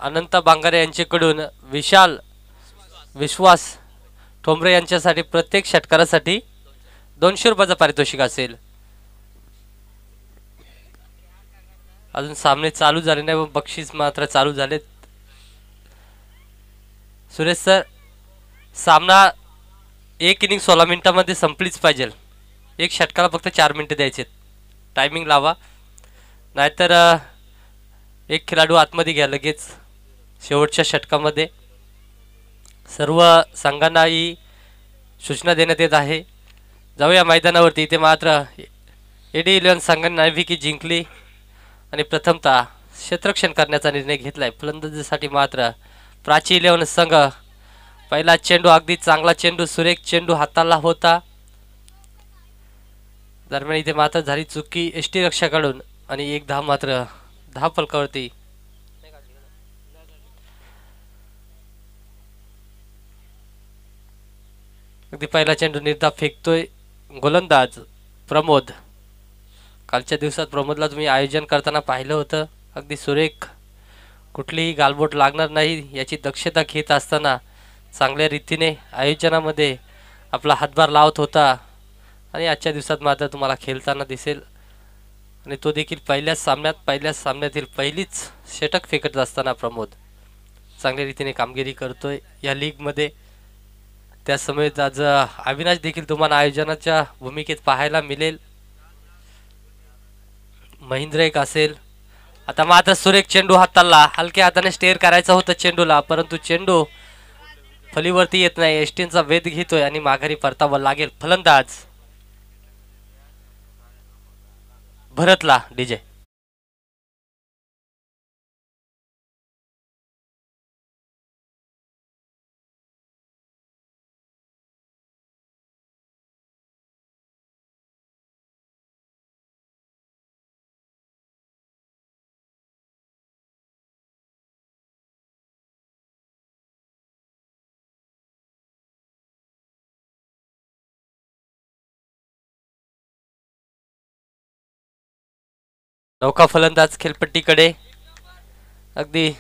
अनंत बांगारे यांच्याकडून विशाल विश्वास ठोंबरे यांच्यासाठी प्रत्येक षटकारासाठी 200 रुपयाचं पारितोषिक असेल। अजून सामने चालू झाले नाही व बक्षीस मात्र चालू झालेत। सुरेश सर, सामना 1 इनिंग 16 मिनिटांमध्ये संपलीच पाहिजे। एक षटकाला फक्त 4 मिनिटे द्यायचे। टायमिंग लावा, नाहीतर एक खेळाडू आतमध्ये घ्या लगेच शेवटच्या षटकामध्ये। सर्व संघांना ही सूचना देण्यात येत आहे। जाऊया मैदानावरती। इथे मात्र AD11 संघाने नाणेफेकी जिंकली आणि प्रथमतः क्षेत्ररक्षण करण्याचा निर्णय घेतलाय। फलंदाजीसाठी मात्र प्राची 11 संघ पहिला चेंडू, अगदी चांगला चेंडू, सुरेख चेंडू हाताला होता। दरम्यान इथे मात्र झाली चुकी एसटी रक्षकाकडून आणि एक धाव मात्र धाव फलकावरती। अगदी पहिला चेंडू निर्धाव फेकतोय गोलंदाज प्रमोद। कालच्या दिवसात प्रमोदला तुम्ही आयोजन करताना पाहिलं होतं। अगदी सुरेख, कुठलीही गालबोट लागणार नाही याची दक्षता घेत असताना चांगल्या रीतीने आयोजनामध्ये आपला हातभार लावत होता आणि आजच्या दिवसात मात्र तुम्हाला खेळताना दिसेल। आणि तो देखील पहिल्याच सामन्यातील पहिलीच षटक फेकत असताना प्रमोद चांगल्या रीतीने कामगिरी करतोय या लीगमध्ये। त्यासमोर आज अविनाश देखील तुम्हाला आयोजनाच्या भूमिकेत पाहायला मिळेल। महेंद्र एक असेल। आता मात्र सुरेख चेंडू हाताला, हलक्या हाताने स्टेअर करायचा होता चेंडूला, परंतु चेंडू फलीवरती येत नाही। एसटीनचा वेध घेतोय आणि माघारी परतावा लागेल। फलंदाज भरतला डीजे। नौका फलंदाज खेळपट्टीकडे। अगदी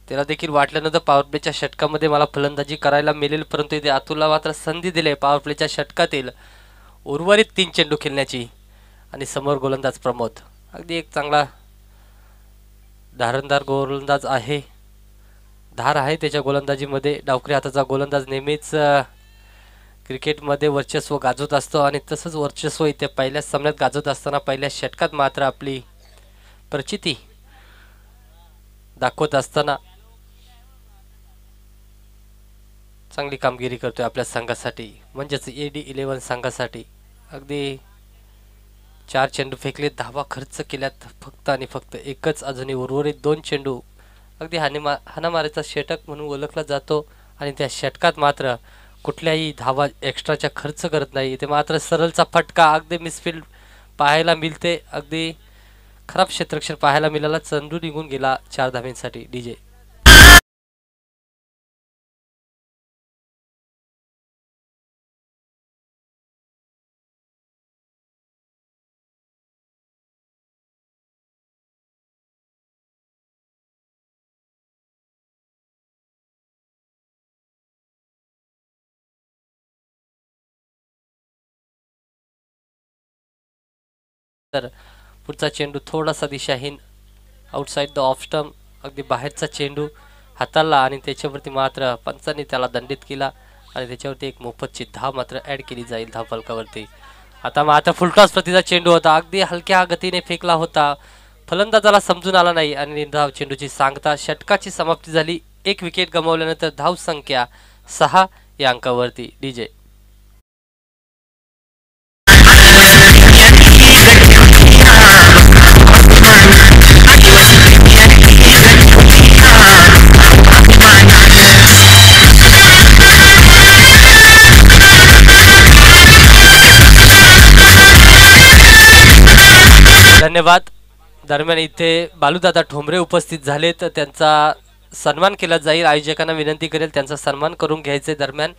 त्याला देखील वाटलं नव्हतं पॉवर प्लेच्या षटकामध्ये मला फलंदाजी करायला मिळेल, परंतु इथे अतुलला मात्र संधी दिली पॉवर प्लेच्या षटकातील उर्वरित 3 चेंडू खेळण्याची। आणि समोर गोलंदाज प्रमोद, अगदी एक चांगला धारंदार गोलंदाज आहे, धार आहे त्याच्या गोलंदाजीमध्ये। डावखरी हाताचा गोलंदाज नेहमीच क्रिकेटमध्ये वर्चस्व गाजवत असतो आणि तसंच वर्चस्व इथे पहिल्याच सामन्यात गाजवत असताना पहिल्या षटकात मात्र आपली प्रचिती दाखवत असताना चांगली कामगिरी करतोय आपल्या संघासाठी, म्हणजेच AD11 संघासाठी। अगदी 4 चेंडू फेकले, धावा खर्च केल्यात फक्त आणि फक्त एकच, अजूनही उर्वरित 2 चेंडू अगदी हाणामारीचा षटक म्हणून ओळखला जातो आणि त्या षटकात मात्र कुठल्याही धावा एक्स्ट्राच्या खर्च करत नाही। इथे मात्र सरळचा फटका, अगदी मिसफील्ड पाहायला मिळते, अगदी खराब क्षेत्ररक्षण पाहायला मिळाला, चेंडू निघून गेला 4 धावांसाठी डीजे। तर पुढचा चेंडू थोडासा दिशाहीन, आउटसाइड द ऑफ स्टंप, अगदी बाहेरचा चेंडू हाताला आणि त्याच्यावरती मात्र पंचांनी त्याला दंडित केला आणि त्याच्यावरती एक मोफतची धाव मात्र ॲड केली जाईल धाव फलकावरती। आता मात्र फुलटॉस प्रतीचा चेंडू होता, अगदी हलक्या गतीने फेकला होता, फलंदाजाला समजून आला नाही आणि निर्धाव चेंडूची सांगता षटकाची समाप्ती झाली। 1 विकेट गमावल्यानंतर धाव संख्या 6 या अंकावरती डीजे। धन्यवाद। दरम्यान इथे बालूदादा ठोंबरे उपस्थित झाले, तर त्यांचा सन्मान केला जाईल। आयोजकांना विनंती करेल त्यांचा सन्मान करून घ्यायचे। दरम्यान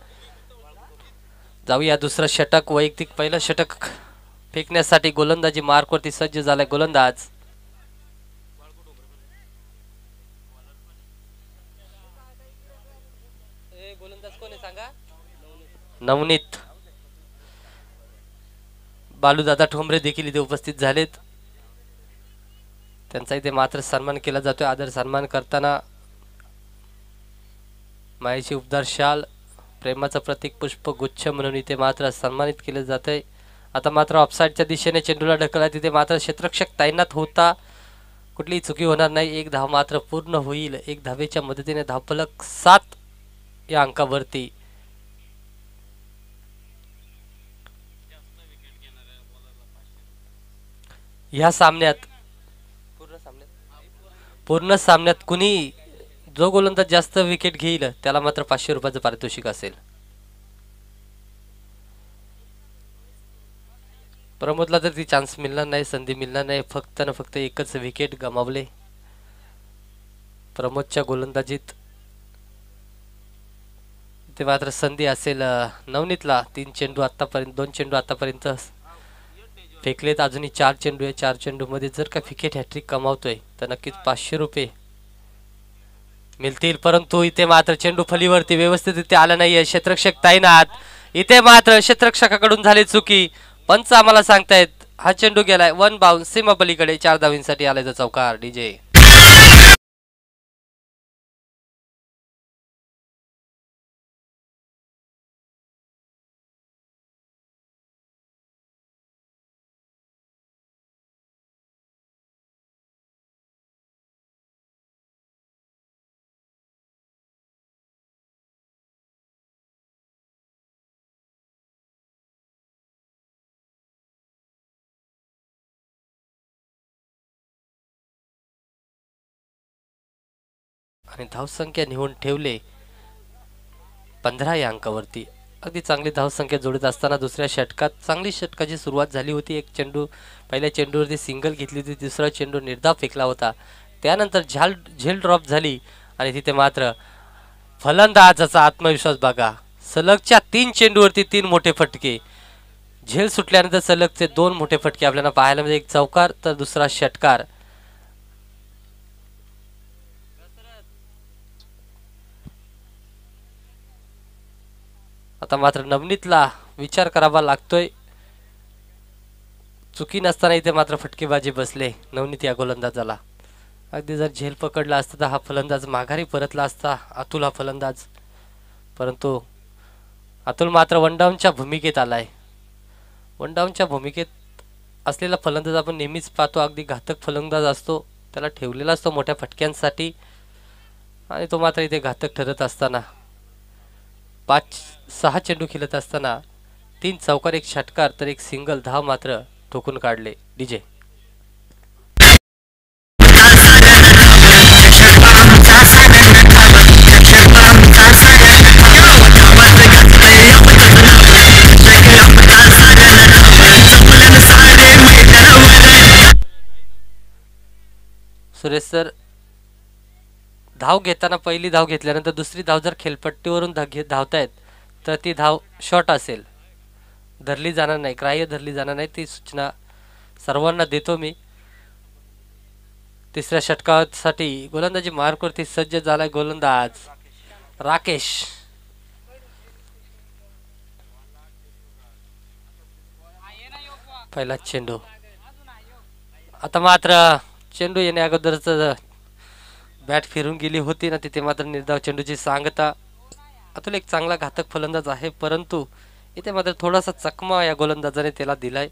जाऊया दुसरा षटक, वैयक्तिक पहिलं षटक फेकण्यासाठी गोलंदाजी मार्कवरती सज्ज झालाय गोलंदाज नवनीत बालूदादा ठोंबरे देखील इथे उपस्थित झालेत. त्यांचा इथे मात्र सन्मान केला जातोय. आदर सन्मान करताना मायेची उपदार शाल, प्रेमाचं प्रतीक पुष्पगुच्छ म्हणून इथे मात्र सन्मानित केले जाते. आता मात्र ऑफसाईडच्या दिशेने चेंडूला ढकलला. तिथे मात्र क्षेत्ररक्षक तैनात होता. कुठलीही चुकी होणार नाही. एक धाव मात्र पूर्ण होईल. एक धावेच्या मदतीने धावफलक 7 या अंकावरती. ह्या सामन्यात पूर्ण सामन्यात कुणी जो गोलंदाज जास्त विकेट घेईल त्याला मात्र 500 रुपयाचं पारितोषिक असेल. प्रमोदला तर ती चान्स मिळणार नाही, संधी मिळणार नाही. फक्त ना फक्त एकच विकेट गमावले. प्रमोदच्या गोलंदाजीत ते मात्र संधी असेल नवनीतला. 3 चेंडू आतापर्यंत, 2 चेंडू आतापर्यंत फेकलेत. अजूनही 4 चेंडू आहे. 4 चेंडू मध्ये जर का विकेट हॅट्रिक कमावतोय तर नक्कीच 500 रुपये मिळतील. परंतु इथे मात्र चेंडू फलीवरती व्यवस्थित इथे आला नाहीये. क्षेत्ररक्षक तैनात. इथे मात्र क्षेत्ररक्षकाकडून झाली चुकी. पंच आम्हाला सांगतायत हा चेंडू गेलाय 1 बाउन्स सीमा पलीकडे. 4 धावींसाठी आलाय चौकार. डीजे आणि धावसंख्या निवून ठेवले 15 या अंकावरती. अगदी चांगली धावसंख्या जोडत असताना दुसऱ्या षटकात चांगली षटकाची सुरुवात झाली होती. एक चेंडू पहिल्या चेंडूवरती सिंगल घेतली होती. दुसरा चेंडू निर्धाव फेकला होता. त्यानंतर झेल ड्रॉप झाली आणि तिथे मात्र फलंदाजाचा आत्मविश्वास बघा. सलगच्या 3 चेंडूवरती 3 मोठे फटके. झेल सुटल्यानंतर सलगचे 2 मोठे फटके आपल्याला पाहायला म्हणजे एक चौकार तर दुसरा षटकार. आता मात्र नवनीतला विचार करावा लागतोय. चुकी नसताना इथे मात्र फटकेबाजी बसले नवनीत या गोलंदाजाला. अगदी जर झेल पकडला असता तर हा फलंदाज माघारी परतला असता. अतुल हा फलंदाज. परंतु अतुल मात्र वनडाऊनच्या भूमिकेत आलाय. वनडाऊनच्या भूमिकेत असलेला फलंदाज आपण नेहमीच पाहतो. अगदी घातक फलंदाज असतो. त्याला ठेवलेला असतो मोठ्या फटक्यांसाठी आणि तो मात्र इथे घातक ठरत असताना 5-6 चेंडू खेळत असताना 3 चौकार, 1 षटकार तर 1 सिंगल धाव मात्र ठोकून काढले. डीजे सुरेश सर, धाव घेताना पहिली धाव घेतल्यानंतर दुसरी धाव जर खेळपट्टीवरून धावतायत तर ती धाव शॉर्ट असेल, धरली जाणार नाही, ग्राह्य धरली जाणार नाही. ती सूचना सर्वांना देतो मी. तिसऱ्या षटकासाठी गोलंदाजी मार्कवरती सज्ज झालाय गोलंदाज राकेश. पहिला चेंडू. आता मात्र चेंडू येण्या अगोदरच बॅट फिरून गेली होती ना, तिथे मात्र निर्धाव चेंडूची सांगता. अतुल एक चांगला घातक फलंदाज आहे, परंतु इथे मात्र थोडासा चकमा या गोलंदाजाने त्याला दिलाय.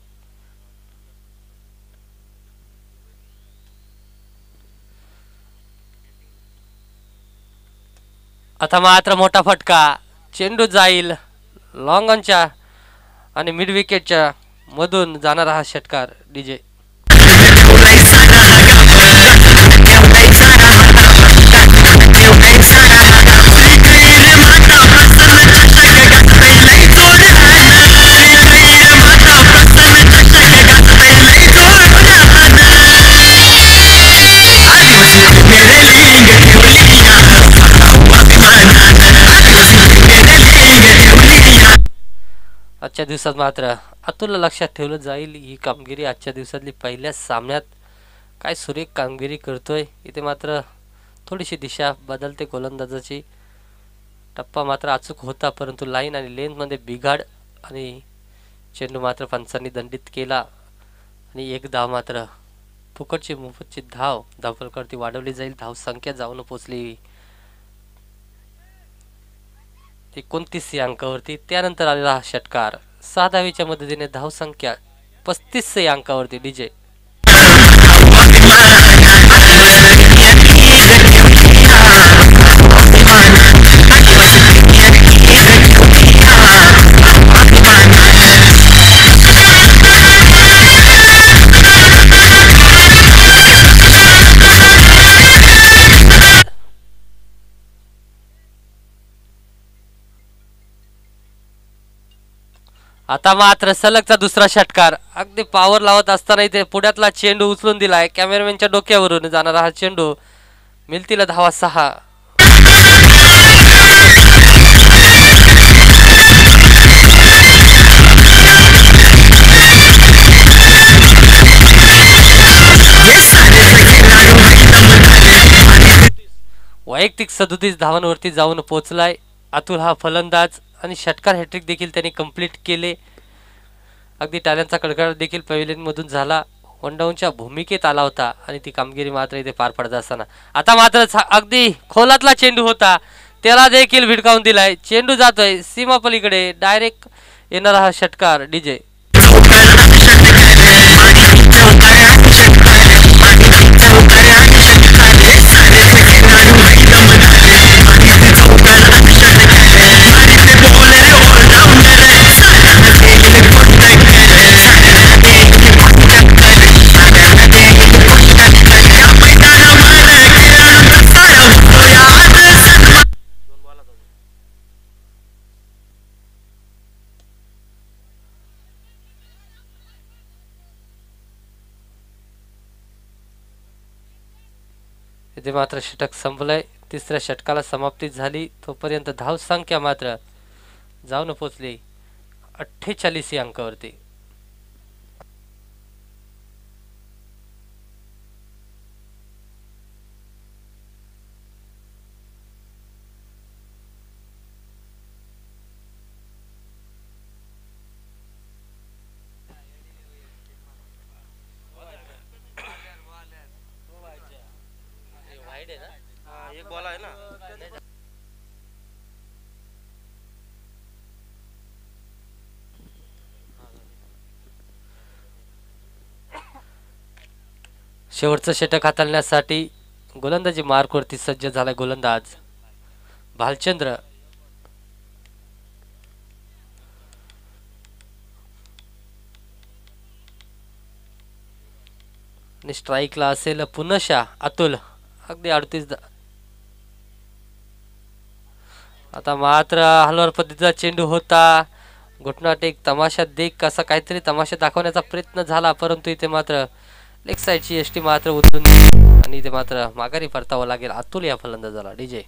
आता मात्र मोठा फटका. चेंडू जाईल लॉंग ऑनच्या आणि मिड विकेटच्या मधून जाणारा हा षटकार. डीजे आजच्या दिवसात मात्र अतुलला लक्षात ठेवलं जाईल. ही कामगिरी आजच्या दिवसातली पहिल्याच सामन्यात काय सुरेख कामगिरी करतोय. इथे मात्र थोडीशी दिशा बदलते गोलंदाजाची. टप्पा मात्र अचूक होता, परंतु लाईन आणि लेनमध्ये बिघाड आणि चेंडू मात्र पंचांनी दंडित केला आणि एक धाव मात्र फुकटची मोफतची धाव धावफलकावरती वाढवली जाईल. धावसंख्या जाऊन पोचली 29 या अंकावरती. त्यानंतर आलेला हा षटकार 6 धावेच्या मदतीने धावसंख्या 35 या अंकावरती. डीजे आता मात्र सलगचा दुसरा षटकार. अगदी पॉवर लावत असताना इथे पुढ्यातला चेंडू उचलून दिलाय. कॅमेरामॅनच्या डोक्यावरून जाणारा हा चेंडू. मिळतील धावा 6. वैयक्तिक 37 धावांवरती जाऊन पोहोचलाय अतुल हा फलंदाज आणि षटकार हॅट्रिक देखील त्यांनी कंप्लीट केले. अगदी टाळ्यांचा कडकडाट देखील पवेलियन मधून झाला. वन डाऊनच्या भूमिकेत आला होता आणि ती कामगिरी मात्र इथे पार पडत असताना आता मात्र अगदी खोलातला चेंडू होता, त्याला देखील भिडकावून दिलाय. चेंडू जातोय सीमा पलीकडे. डायरेक्ट येणारा हा षटकार. डीजे इथे मात्र षटक संपलंय. तिसऱ्या षटकाला समाप्ती झाली. तोपर्यंत धावसंख्या मात्र जाऊन पोहोचली 48 या अंकावरती. एक बॉल आहे ना. शेवटचं षटक हाताळण्यासाठी गोलंदाजी मार्कवरती सज्ज झाला गोलंदाज भालचंद्र. आणि स्ट्राईकला असेल पुनशा अतुल. अगदी 38. आता मात्र हलवार पद्धतीचा चेंडू होता. घुटनाट एक तमाशा देख असा काहीतरी तमाशा दाखवण्याचा प्रयत्न झाला, परंतु इथे मात्र लेग साईडची एसटी मात्र उतरून आणि इथे मात्र माघारी परतावं लागेल अतुल या फलंदाजाला. डीजे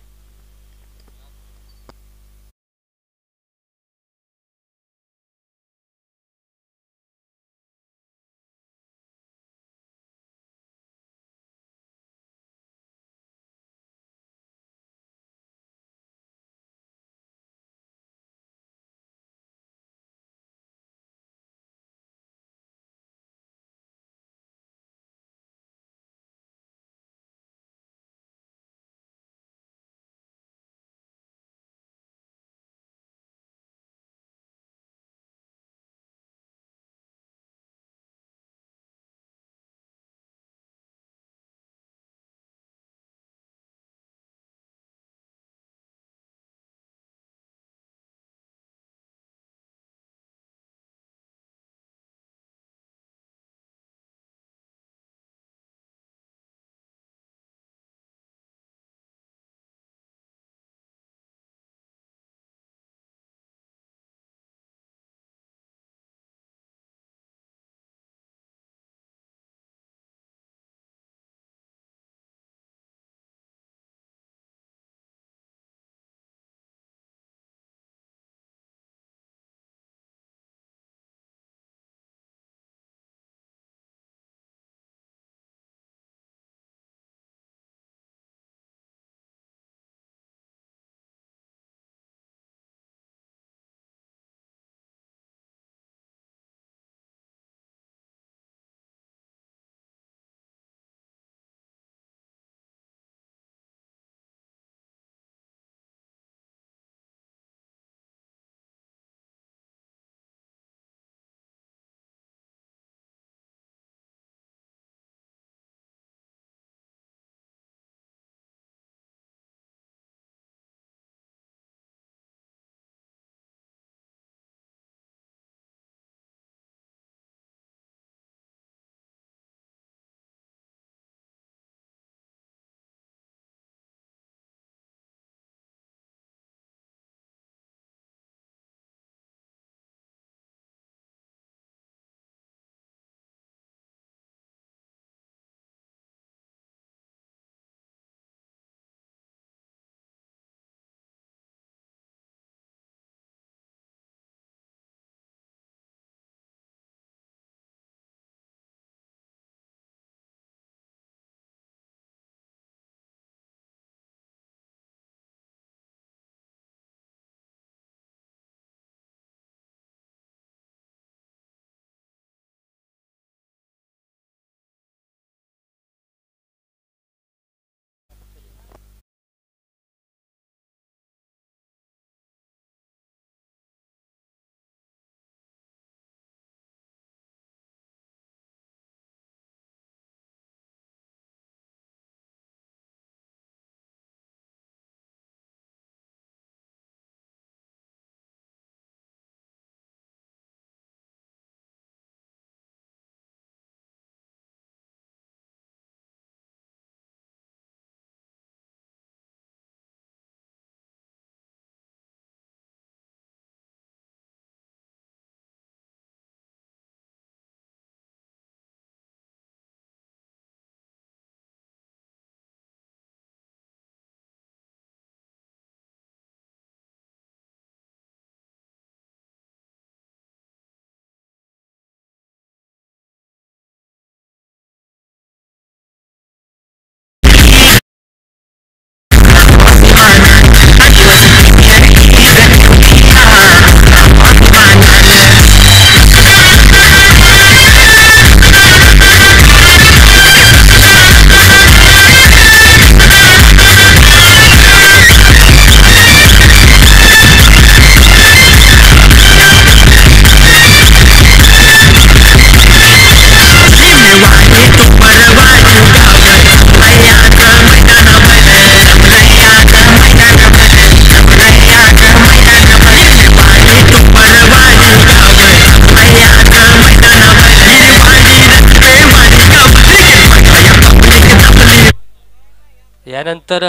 यानंतर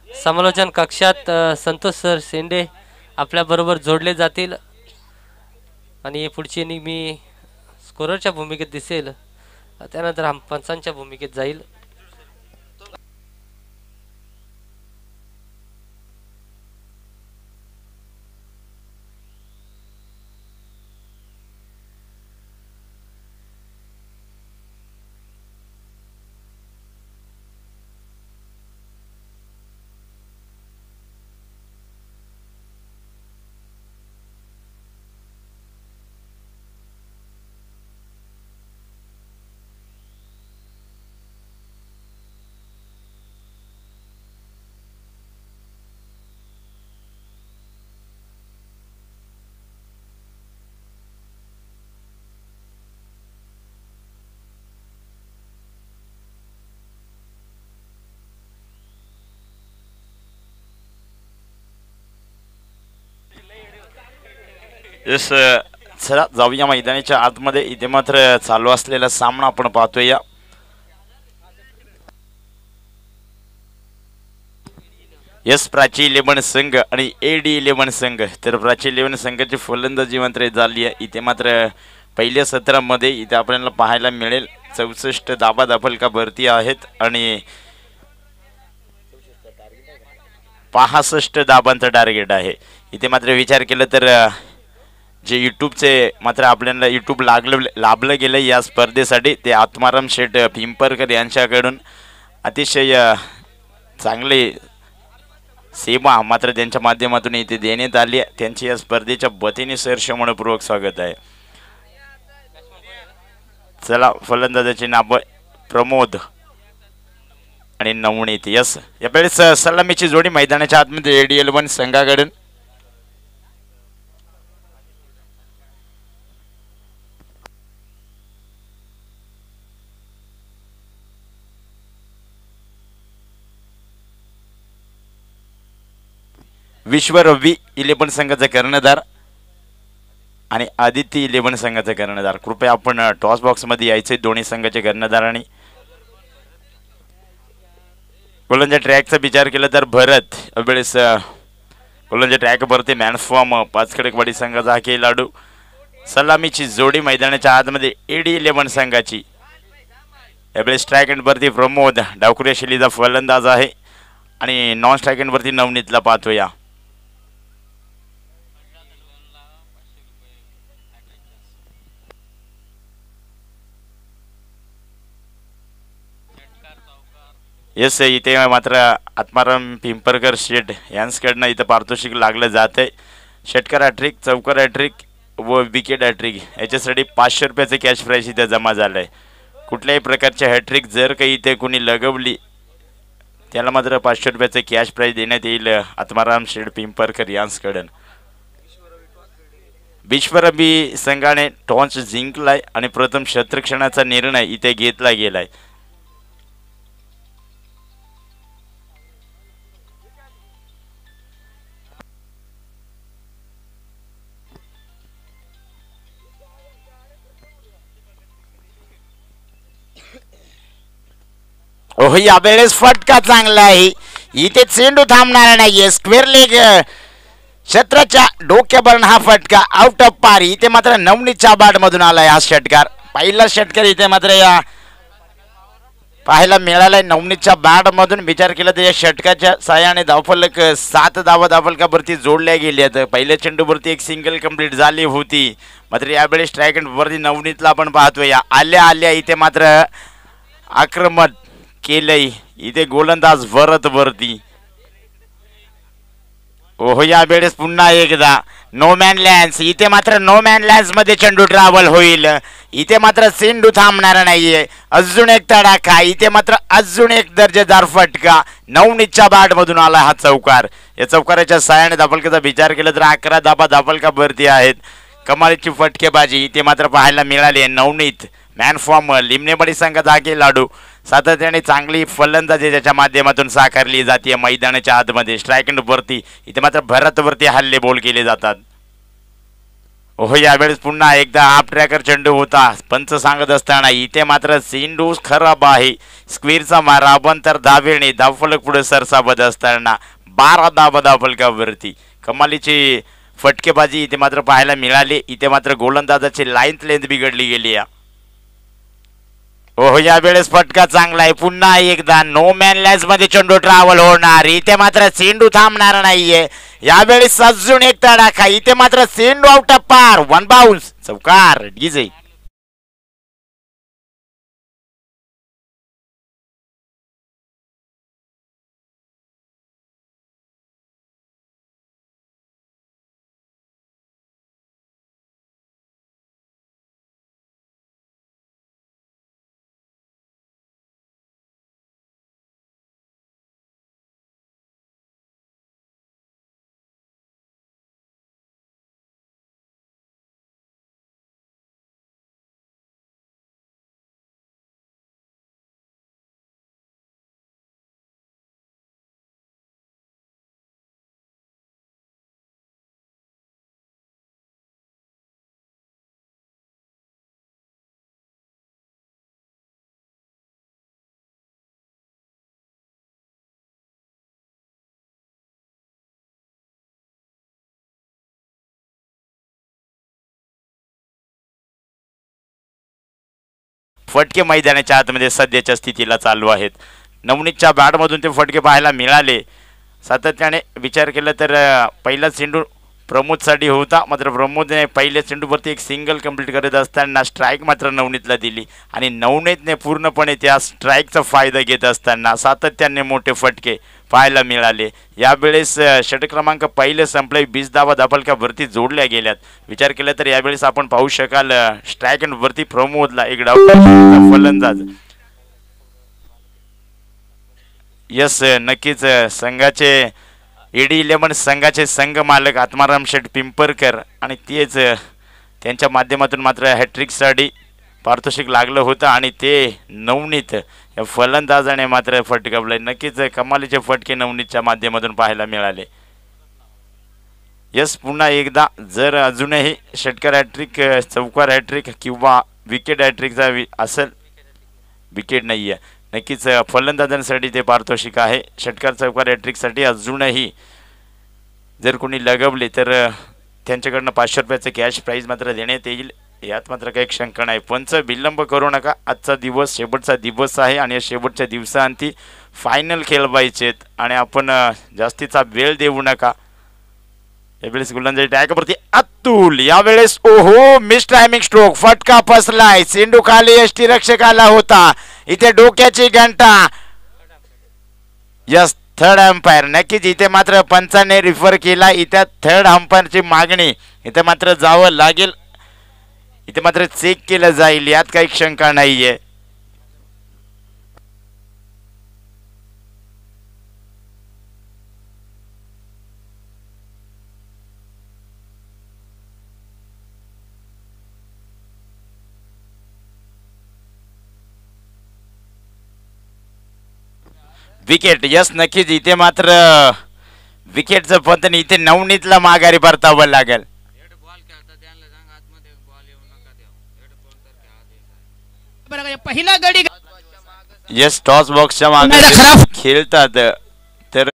समालोचन कक्षात संतोष सर शेंडे आपल्याबरोबर जोडले जातील आणि पुढची इनिंग मी स्कोररच्या भूमिकेत दिसेल, त्यानंतर हा पंचांच्या भूमिकेत जाईल. यस, चला जाऊया मैदानाच्या आतमध्ये. इथे मात्र चालू असलेला सामना आपण पाहतोय. यस, प्राची 11 संघ आणि AD 11 संघ. तर प्राची 11 संघाची फलंदाजी मात्र झाली आहे. इथे मात्र पहिल्या सत्रामध्ये इथे आपल्याला पाहायला मिळेल 64 धाबा दाफलका भरती आहेत आणि 65 धाबांचं टार्गेट आहे. इथे मात्र विचार केला तर जे यूट्यूबचे मात्र आपल्याला यूट्यूब लाभलं गेलं या स्पर्धेसाठी ते आत्माराम शेठ पिंपरकर यांच्याकडून अतिशय चांगले सेवा मात्र त्यांच्या माध्यमातून इथे देण्यात आली. त्यांची या स्पर्धेच्या वतीने सहर्ष मनपूर्वक स्वागत आहे. चला, फलंदाजाचे नाव प्रमोद आणि नवनीत. यस, यावेळेस सलामीची जोडी मैदानाच्या आतमध्ये AD 11 संघाकडून. विश्व रवी 11 संघाचा कर्णधार आणि आदित्य 11 संघाचा कर्णधार. कृपया आपण टॉस बॉक्स मध्ये यायचे दोन्ही संघाचे कर्णधार. आणि गोलंदाज ट्रॅकचा विचार केला तर भरत यावेळेस गोलंदाज ट्रॅक भरते मॅन फॉर्म 5 खडकवाडी संघाचा हा खेळाडू. सलामीची जोडी मैदानाच्या आतमध्ये AD 11 संघाची. यावेळेस स्ट्राईक एंड वरती प्रमोद डावखुऱ्या शैलीचा फलंदाज आहे आणि नॉन स्ट्राईक एंड वरती नवनीतला पाहतोया. यस, इथे मात्र आत्माराम पिंपरकर शेठ यांच्याकडनं इथं पारितोषिक लागलं जात आहे. षटकार हॅट्रिक, चौकार हॅट्रिक व विकेट हॅट्रिक याच्यासाठी 500 रुपयाचं कॅश प्राईज इथे जमा झालं आहे. कुठल्याही प्रकारचे हॅट्रिक जर काही इथे कोणी लगवली त्याला मात्र 500 रुपयाचं कॅश प्राईज देण्यात येईल आत्माराम शेठ पिंपरकर यांच्याकडून. विश्वरबी संघाने टॉस जिंकलाय आणि प्रथम क्षेत्ररक्षणाचा निर्णय इथे घेतला गेलाय. ओह, यावेळेस फटका चांगला आहे. इथे चेंडू थांबणार नाहीये. स्क्वेअर लेग क्षेत्राच्या डोक्यावरून हा फटका आउट ऑफ पार. इथे मात्र नवनीतच्या बाट मधून आलाय हा षटकार. पहिला षटकार इथे मात्र या पाहायला मिळालाय नवनीतच्या बॅट मधून. विचार केला तर या षटकाच्या साह्याने धावफलक 7 धावा धावफलकावरती जोडल्या गेल्यात. पहिल्या चेंडूवरती एक सिंगल कंप्लीट झाली होती. मात्र यावेळेस स्ट्राईक वरती नवनीतला आपण पाहतोय. आल्या आल्या इथे मात्र आक्रमण केलंय इथे गोलंदाज भरत वरती. ओहो, यावेळेस पुन्हा एकदा नो मॅन लँड्स. इथे मात्र नो मॅन लँड्स मध्ये चेंडू ट्रॅव्हल होईल. इथे मात्र चेंडू थांबणार नाहीये. अजून एक तडाखा. इथे मात्र अजून एक दर्जेदार फटका. नवनीतच्या बॅट मधून आला हा चौकार. या चौकाराच्या साह्याने धावफलकाचा विचार केला तर 11 धाबा धावफलका भरती आहेत. कमालीची फटकेबाजी इथे मात्र पाहायला मिळाली. नवनीत मॅन फॉर्म लिमनेवाडी संघाचा हा खेळाडू सातत्याने चांगली फलंदाजी त्याच्या माध्यमातून साकारली जाते मैदानाच्या आतमध्ये. स्ट्राईक एंड वरती इथे मात्र भरत वरती हल्ले बोल केले जातात. हो यावेळेस पुन्हा एकदा हाफ ट्रॅकर चेंडू होता पंच सांगत असताना इथे मात्र चेंडू खराब आहे. स्क्वेअरचा मारा तर धावेने धावफलक पुढे सरसावत असताना 12 धावा धावफलकावरती कमालीची फटकेबाजी इथे मात्र पाहायला मिळाली. इथे मात्र गोलंदाजाची लाईन लेंथ बिघडली गेली आहे. हो यावेळेस फटका चांगला आहे. पुन्हा एकदा नो मॅन लॅन्स मध्ये चेंडू ट्रॅव्हल होणार. इथे मात्र चेंडू थांबणार नाहीये. यावेळेस अजून एक तडाखा. इथे मात्र चेंडू आउट ऑफ पार. वन बाउन्स चौकार डीजे. फटके मैदानाच्या आतमध्ये सध्याच्या स्थितीला चालू आहेत. नवनीतच्या बॅटमधून ते फटके पाहायला मिळाले. सातत्याने विचार केला तर पहिला चेंडू प्रमोदसाठी होता. मात्र प्रमोदने पहिल्या चेंडूवरती एक सिंगल कंप्लीट करत असताना स्ट्राईक मात्र नवनीतला दिली आणि नवनीतने पूर्णपणे त्या स्ट्राईकचा फायदा घेत असताना सातत्याने मोठे फटके पाहायला मिळाले. यावेळेस षटक क्रमांक पहिले संपले. 20 धावा धावफलकावरती जोडल्या गेल्यात. विचार केला तर यावेळेस आपण पाहू शकाल स्ट्राईक वरती प्रमोदला एक डाव फलंदाज. यस नक्कीच संघाचे AD11 संघाचे संघ मालक आत्माराम शेठ पिंपरकर आणि तेच त्यांच्या माध्यमातून मात्र हॅट्रिकसाठी पारितोषिक लागलं होतं आणि ते नवनीत या फलंदाजाने मात्र फटकावले. नक्कीच कमालीचे फटके नवनीतच्या माध्यमातून पाहायला मिळाले. यस पुन्हा एकदा जर अजूनही षटकार हॅट्रिक चौकार हॅट्रिक किंवा विकेट हॅट्रिकचा असेल विकेट नाही आहे नक्कीच फलंदाजांसाठी ते पारितोषिक आहे. षटकार चौकार हॅट्रिकसाठी अजूनही जर कोणी लगवले तर त्यांच्याकडनं 500 रुपयाचं कॅश प्राईज मात्र देण्यात येईल. यात मात्र काही शंका नाही. पंच विलंब करू नका. आजचा दिवस शेवटचा दिवस आहे आणि या शेवटच्या दिवसांती फायनल खेळवायचे आणि आपण जास्तीचा वेळ देऊ नका. यावेळेस गोलंदाजी टॅगवरती अतुल. यावेळेस ओहो मिस टायमिंग स्ट्रोक. फटका फसलाय. चेंडू खाली यष्टीरक्षकाला होता. इथे डोक्याची घंटा. Yes third umpire. नक्कीच इथे मात्र पंचाने रिफर केला. इथे थर्ड अंपायरची मागणी इथे मात्र जावं लागेल. इथे मात्र चेक केलं जाईल. यात काही शंका नाहीये. विकेट. यस नक्कीच इथे मात्र विकेटचं पतन इथे नवनीतला माघारी परतावं लागेल. पहिला गडी यस टॉस बॉक्सच्या मागे खेळतात तर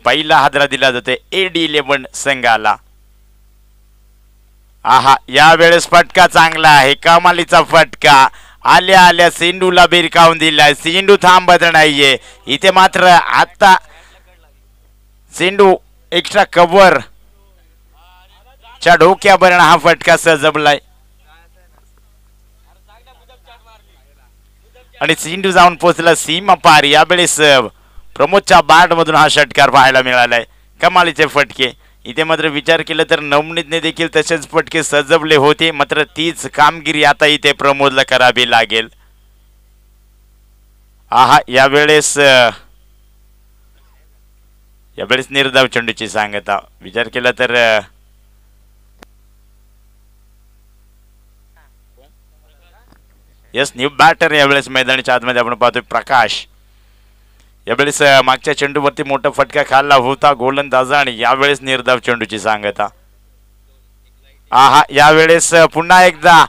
पहिला हादरा दिला जातो AD11 संघाला. आहा यावेळेस फटका चांगला आहे. कमालीचा फटका. आल्या आल्या चेंडूला बिरकावून दिलाय. चेंडू थांबत नाहीये. इथे मात्र आता चेंडू एक्स्ट्रा कव्हर च्या डोक्यावर हा फटका सजबलाय आणि चेंडू जाऊन पोहोचला सीमा पार. यावेळेस प्रमोदच्या बॅट मधून हा षटकार पाहायला मिळालाय. कमालीचे फटके इथे मात्र विचार केला तर नवनीतने देखील तसेच फटके सजवले होते, मात्र तीच कामगिरी आता इथे प्रमोदला करावी लागेल. यावेळेस निर्धाव चेंडूची सांगता विचार केला तर यस न्यू बॅटर यावेळेस मैदानाच्या आतमध्ये आपण पाहतोय प्रकाश. यावेळेस मागच्या चेंडूवरती मोठा फटका खाल्ला होता गोलंदाज आणि यावेळेस निर्धाव चेंडूची सांगता. यावेळेस पुन्हा एकदा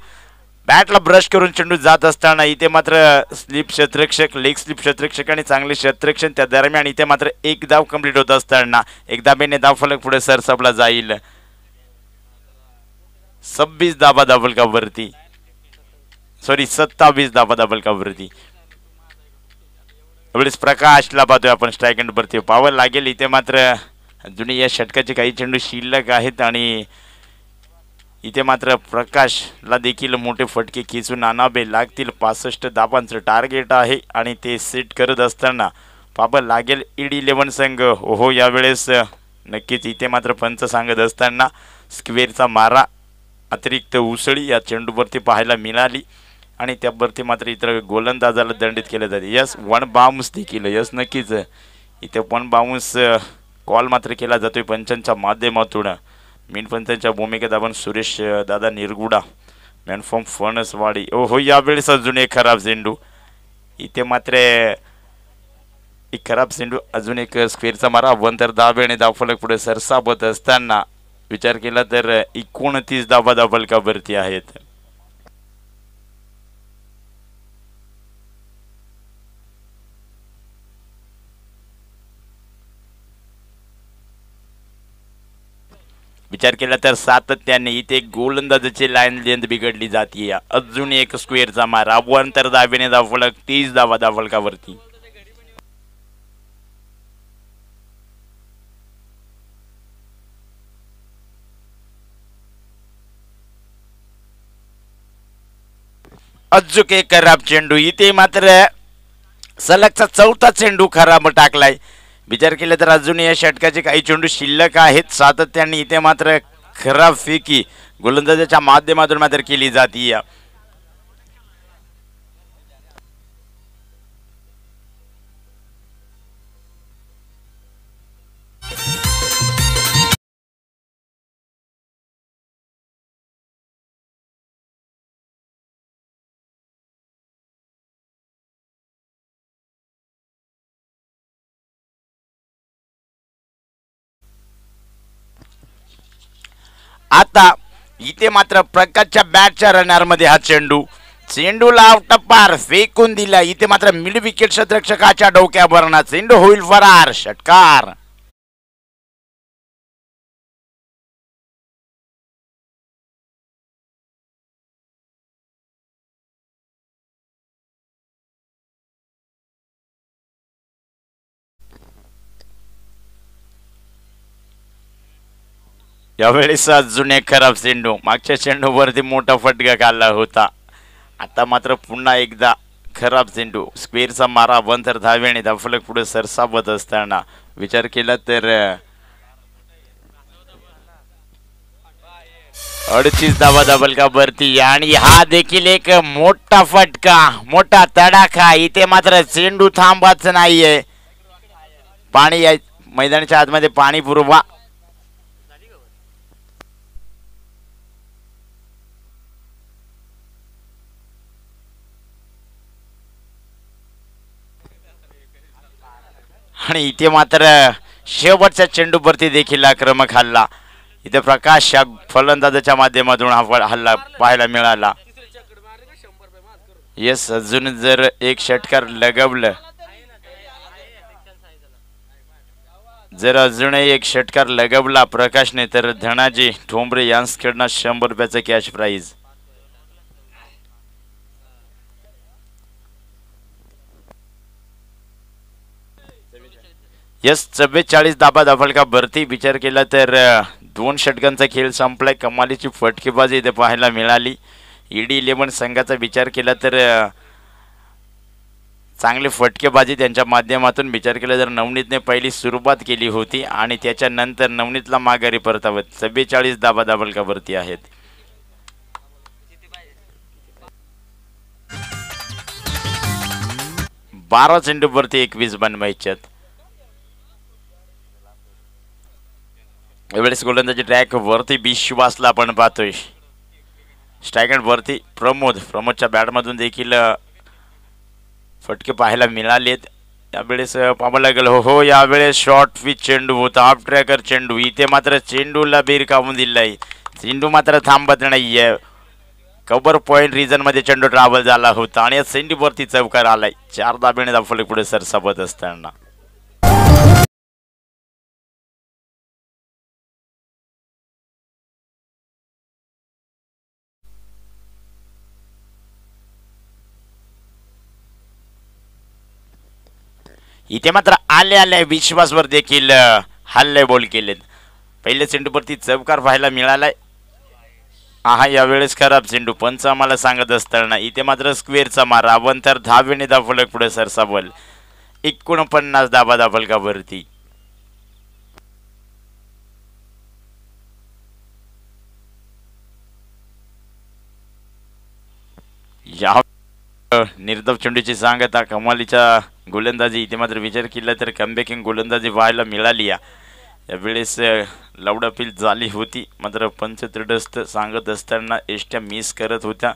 बॅटला ब्रश करून चेंडू जात असताना इथे मात्र स्लिप क्षेत्ररक्षक लेग स्लिप क्षेत्ररक्षक आणि चांगले क्षेत्ररक्षण त्या दरम्यान इथे मात्र एक धाव कंप्लीट होत असताना एक धाबेने धावफलक पुढे सरसावला जाईल. 26 धाबा धावफलकावरती 27 धाबा धावफलकावरती. यावेळेस प्रकाशला पाहतोय आपण स्ट्राईक एंड वरती पाहावं लागेल. इथे मात्र अजूनही या षटकाचे काही चेंडू शिल्लक आहेत आणि इथे मात्र प्रकाशला देखील मोठे फटके खिचून आणावे लागतील. 65 धाबांचं टार्गेट आहे आणि ते सेट करत असताना पाहावं लागेल ईडी 11 संघ. यावेळेस नक्कीच इथे मात्र पंच सांगत असताना स्क्वेअरचा मारा अतिरिक्त उसळी या चेंडूवरती पाहायला मिळाली आणि त्यावरती मात्र इतर गोलंदाजाला दंडित केले जाते. यस 1 बाउन्स देखील यस नक्कीच इथे 1 बाउन्स कॉल मात्र केला जातोय पंचांच्या माध्यमातून. मेन पंचांच्या भूमिकेत आपण सुरेश दादा निरगुडा मॅन फ्रॉम फणसवाडी. यावेळेस अजून एक खराब चेंडू. इथे मात्र एक खराब चेंडू अजून एक स्क्वेअरचा मारा 1 तर धाबेने धावफलक पुढे सरसावत असताना विचार केला तर 29 धाबा धावफलकावरती आहेत. विचार केला तर सातत्याने इथे गोलंदाजाची लाईन लेंथ बिघडली जाते. अजून एक स्क्वेअरचा मारा 1 तर धाबेने धावफलक 30 धाबा धावफलकावरती. अजून एक खराब चेंडू. इथे मात्र सलगचा 4था चेंडू खराब टाकलाय. विचार केला तर अजून या षटकाचे काही चेंडू शिल्लक आहेत. सातत्याने इथे मात्र खराब फेकी गोलंदाजाच्या माध्यमातून मात्र केली जाते. आता इथे मात्र प्रकाशच्या बॅटच्या रनर मध्ये हा चेंडूला आउट पार फेकून दिला. इथे मात्र मिड विकेट क्षेत्ररक्षकाच्या डोक्यावरना चेंडू होईल फरार. षटकार. यावेळेस अजून एक खराब चेंडू. मागच्या चेंडूवरती मोठा फटका खाल्ला होता. आता मात्र पुन्हा एकदा खराब चेंडू. स्क्वेअरचा मारा 1 तर धावेने धावफलक पुढे सरसावत असताना विचार केला तर 38 धावा धावफलकावरती आणि हा देखील एक मोठा फटका मोठा तडाखा. इथे मात्र चेंडू थांबाच नाहीये. पाणी मैदानाच्या आतमध्ये पाणी पुरवा. आणि इथे मात्र शेवटच्या चेंडूवरती देखील आक्रमक हल्ला. इथे प्रकाश या फलंदाजाच्या माध्यमातून हा हल्ला पाहायला मिळाला. यस अजून जर एक षटकार लगवलं जर अजूनही एक षटकार लगवला प्रकाशने तर धनाजी ठोंबरे यांसकडनं 100 रुपयाचं कॅश प्राइज. यस 44 धाबा धावफलकावरती. विचार केला तर 2 षटकांचा खेळ संपलाय. कमालीची फटकेबाजी इथे पाहायला मिळाली. ईडी 11 संघाचा विचार केला तर चांगली फटकेबाजी त्यांच्या माध्यमातून विचार केला जर नवनीतने पहिली सुरुवात केली होती आणि त्याच्यानंतर नवनीतला माघारी परतावत 44 धाबा दाबलकावरती आहेत. बारा चेंडूवरती 21 बनवायच्यात. यावेळेस गोलंदाजी ट्रॅक वरती विश्वासला आपण पाहतोय. स्ट्रायक वरती प्रमोदच्या बॅटमधून देखील फटके पाहायला मिळालेत. यावेळेस पाहावं लागेल. हो यावेळेस शॉर्ट पिच चेंडू होता, हाफ ट्रॅकर चेंडू. इथे मात्र चेंडूला बिरकावून दिलाय. चेंडू मात्र थांबत नाहीये. कव्हर पॉइंट रिजन मध्ये चेंडू ट्रॅव्हल झाला होता आणि या चेंडूवरती चौकार आलाय. 4 धाब्याने धावफलक पुढे सरसावत असताना इथे मात्र आले विश्वासवर देखील हल्ले बॉल केलेत. पहिल्या चेंडूवरती चौकार पाहायला मिळालाय. यावेळेस खराब चेंडू पंच आम्हाला सांगत असताना इथे मात्र स्क्वेअरचा मारा. अवंतर धावेने धावफलक पुढे सरसावल. 49 धाबा धावफलकावरती. या निर्धाव चेंडूची सांगता कमालीच्या गोलंदाजी. इथे मात्र विचार केला तर कमबॅकिंग गोलंदाजी व्हायला मिळाली. यावेळेस लाऊड अपील झाली होती मात्र पंच तटस्थ सांगत असताना एष्ट्या मिस करत होत्या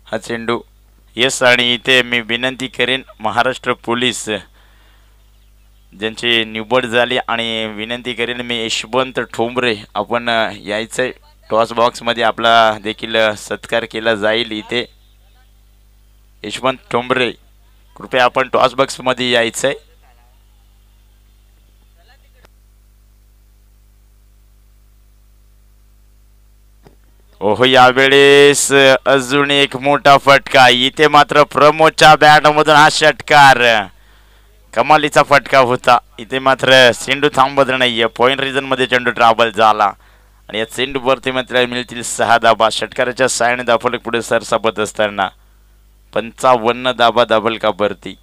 हा चेंडू. येस आणि इथे मी विनंती करेन महाराष्ट्र पोलीस ज्यांची निवड झाली आणि विनंती करेन मी यशवंत ठोंबरे आपण यायचंय टॉस बॉक्समध्ये. आपला देखील सत्कार केला जाईल. इथे यशवंत ठोंबरे कृपया आपण टॉस बॉक्समध्ये यायचंय. ओहो यावेळेस अजून एक मोठा फटका. इथे मात्र प्रमोदच्या बॅटमधून हा षटकार कमालीचा फटका होता. इथे मात्र चेंडू थांबत नाहीये. पॉइंट रिजन मध्ये चेंडू ट्रॅव्हल झाला आणि या चेंडूवरती मात्र मिळतील 6 धाबा. षटकाराच्या साहाय्याने धावफलक पुढे सरसावत असताना 55 धाबा धावफलकावरती.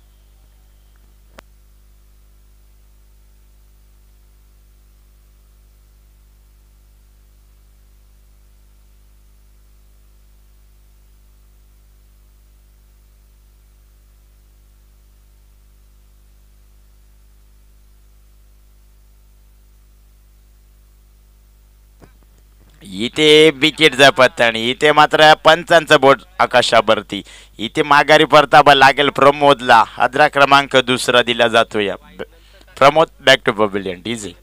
इथे विकेटचा पत्ता आणि इथे मात्र पंचांचं बोट आकाशावरती. इथे माघारी परतावा लागेल प्रमोदला. हादरा क्रमांक 2 दिला जातो. या Pramod back to pavilion. DJ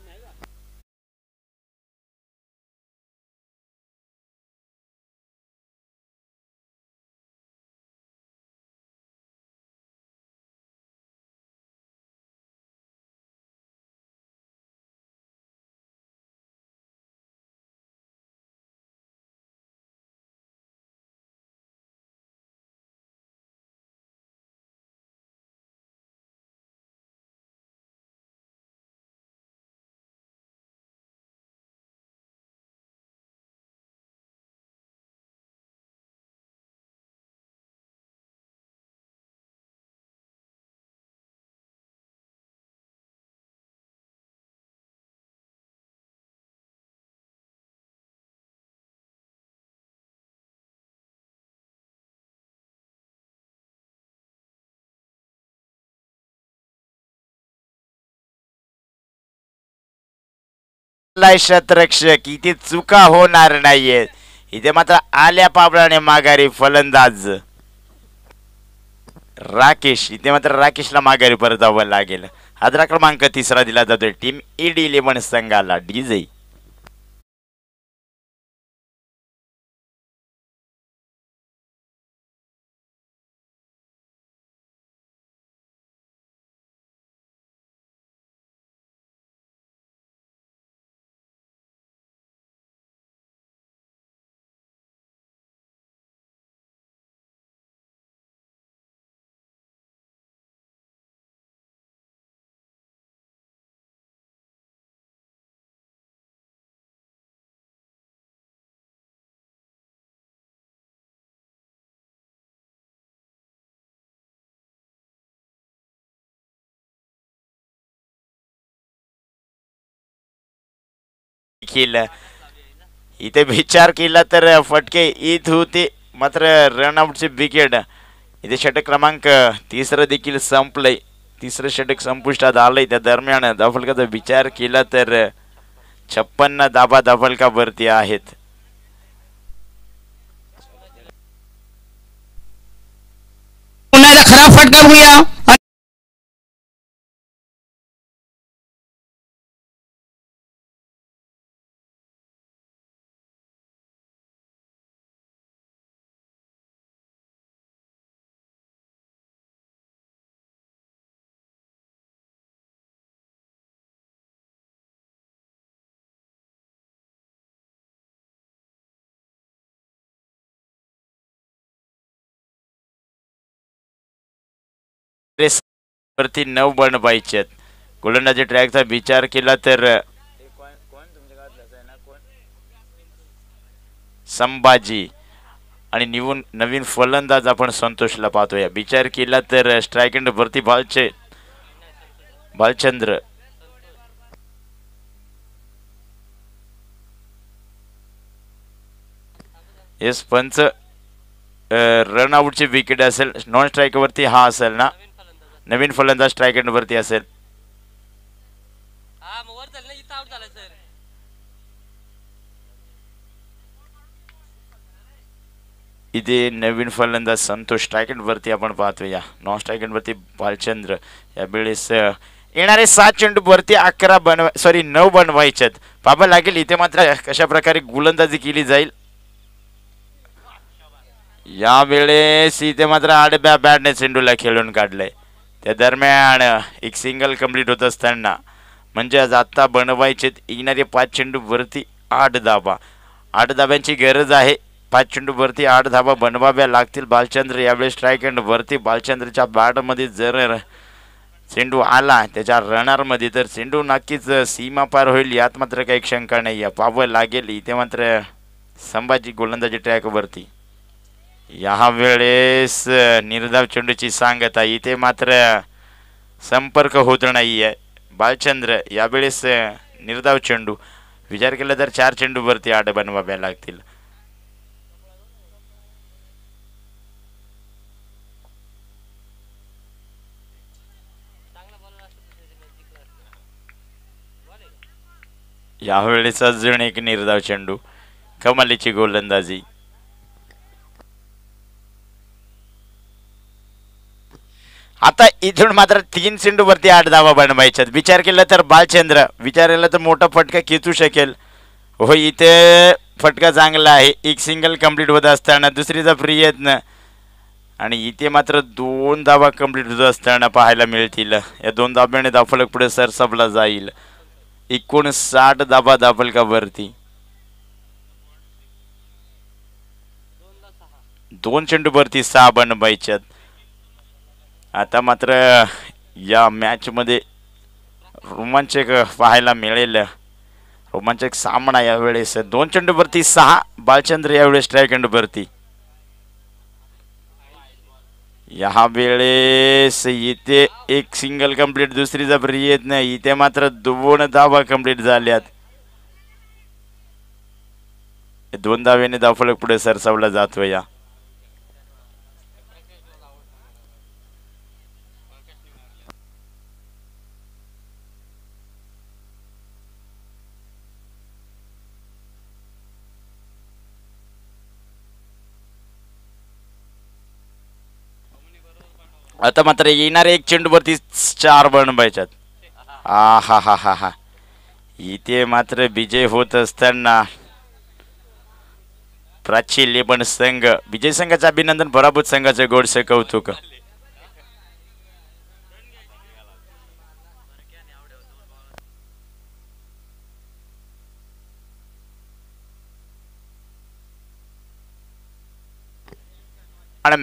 शतरक्षक. इथे चुका होणार नाहीये. इथे मात्र आल्या पाबळाने माघारी फलंदाज राकेश. इथे मात्र राकेशला माघारी परतावं लागेल. हादरा क्रमांक 3 दिला जातोय टीम AD11 संघाला. डीजे केलं इथे विचार केला तर फटके येत होते मात्र रनआउटचे विकेट इथे षटक क्रमांक तिसरं देखील संपलंय तिसरं षटक संपुष्टात आलंय त्या दरम्यान धावफलकाचा विचार केला तर 56 धाबा धावफलकावरती आहेत पुन्हा एकदा खराब फटका बघूया रेस वरती 9 बनवायचे गोलंदाजी ट्रॅकचा विचार केला तर संभाजी आणि नवीन फलंदाज आपण संतोषला पाहतोय विचार केला तर स्ट्राईक एंड वरती भालचंद्र येस पंच रनआउटची विकेट असेल नॉन स्ट्राईक वरती हा असेल ना नवीन फलंदाज स्ट्राईक एंड वरती असेल इथे नवीन फलंदाज संतोष स्ट्राईक एंड वरती आपण पाहतोय नॉन स्ट्राईक एंड वरती भालचंद्र यावेळेस येणारे 7 चेंडू वरती 9 बनवायच्यात पाहावं लागेल इथे मात्र कशा प्रकारे गोलंदाजी केली जाईल यावेळेस इथे मात्र आडब्या बॅटने चेंडूला खेळून काढलंय त्या दरम्यान एक सिंगल कंप्लीट होत असताना म्हणजे आज आता बनवायचे येणारे 5 चेंडू वरती 8 धाबा 8 धाब्यांची गरज आहे 5 चेंडू वरती 8 धाबा बनवाव्या लागतील भालचंद्र यावेळी स्ट्राईक एंड वरती भालचंद्रच्या बॅटमध्ये जर चेंडू आला त्याच्या रनरमध्ये तर चेंडू नक्कीच सीमा पार होईल यात मात्र काही शंका नाही आहे पाहावं लागेल इथे मात्र संभाजी गोलंदाजी ट्रॅकवरती या वेळेस निर्धाव चेंडूची सांगता इथे मात्र संपर्क होत नाही आहे भालचंद्र यावेळेस निर्धाव चेंडू विचार केला तर 4 चेंडू वरती 8 बनवाव्या लागतील यावेळेस अजून एक निर्धाव चेंडू कमालीची गोलंदाजी आता इथून मात्र 3 चेंडू वरती 8 धावा बनवायच्यात विचार केला तर भालचंद्र विचार केला तर मोठा फटका खेचू शकेल हो इथे फटका चांगला आहे एक सिंगल कंप्लीट होत असताना दुसरीचा प्रयत्न आणि इथे मात्र 2 धावा कंप्लीट होत असताना पाहायला मिळतील या 2 धाब्याने धावफलक पुढे सरसावला जाईल 59 धाबा धावफलकावरती 2 चेंडू वरती 6 बनवायच्यात आता मात्र या मॅच मध्ये रोमांचक पाहायला मिळेल रोमांचक सामना यावेळेस 2 चेंडू वरती 6 भालचंद्र यावेळेस स्ट्राईक एंड वरती या वेळेस इथे एक सिंगल कंप्लीट दुसरीचा प्रयत्न इथे मात्र 2 धावा कंप्लीट झाल्यात 2 धाव्याने धावफलक पुढे सरसावला जातोय या आता मात्र येणारे 1 चेंडू वरती 4 बनवायच्यात हा हा हा हा इथे मात्र विजय होत असताना प्राची लेबन संघ विजय संघाचं अभिनंदन पराभूत संघाचे गोडसे कौतुक आणि